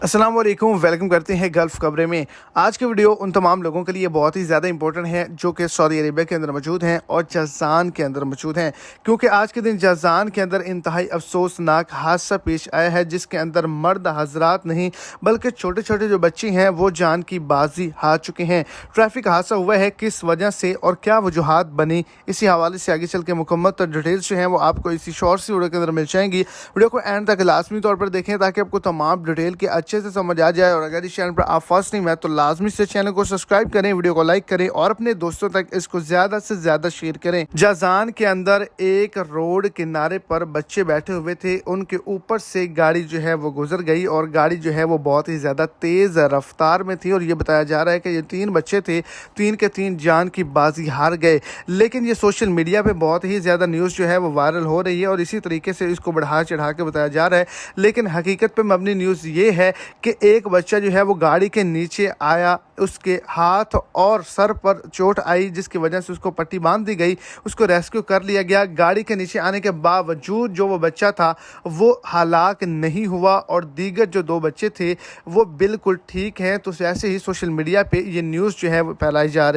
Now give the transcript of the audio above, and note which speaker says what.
Speaker 1: अस्सलाम वालेकुम, वेलकम करते हैं गल्फ़ खबरें में। आज की वीडियो उन तमाम लोगों के लिए बहुत ही ज़्यादा इंपॉर्टेंट है जो कि सऊदी अरेबिया के अंदर मौजूद हैं और जज़ान के अंदर मौजूद हैं, क्योंकि आज के दिन जज़ान के अंदर इंतहाई अफसोसनाक हादसा पेश आया है, जिसके अंदर मर्द हज़रात नहीं बल्कि छोटे छोटे जो बच्चे हैं वो जान की बाजी हार चुके हैं। ट्रैफिक हादसा हुआ है, किस वजह से और क्या वजूहात बनी, इसी हवाले से आगे चल के मुकम्मल डिटेल्स जो हैं वो आपको इसी शॉर्ट सी वीडियो के अंदर मिल जाएंगी। वीडियो को एंड तक लाजमी तौर पर देखें ताकि आपको तमाम डिटेल के अच्छे से समझ आ जाए। और अगर इस चैनल पर आप फर्स्ट नहीं है तो लाजमी से चैनल को सब्सक्राइब करें, वीडियो को लाइक करें और अपने दोस्तों तक इसको ज्यादा से ज्यादा शेयर करें। जज़ान के अंदर एक रोड किनारे पर बच्चे बैठे हुए थे, उनके ऊपर से गाड़ी जो है वो गुजर गई और गाड़ी जो है वो बहुत ही ज्यादा तेज रफ्तार में थी। और ये बताया जा रहा है कि ये 3 बच्चे थे, 3 के 3 जान की बाजी हार गए। लेकिन ये सोशल मीडिया पे बहुत ही ज्यादा न्यूज़ जो है वो वायरल हो रही है और इसी तरीके से इसको बढ़ा चढ़ा के बताया जा रहा है। लेकिन हकीकत पे मबनी न्यूज़ ये है कि एक बच्चा जो है वो गाड़ी के नीचे आया, उसके हाथ और सर पर चोट आई, जिसकी वजह से उसको पट्टी बांध दी गई, उसको रेस्क्यू कर लिया गया। गाड़ी के नीचे आने के बावजूद जो वो बच्चा था वो हलाक नहीं हुआ और दीगर जो 2 बच्चे थे वो बिल्कुल ठीक हैं। तो ऐसे ही सोशल मीडिया पे ये न्यूज़ जो है वो फैलाई जा रही है।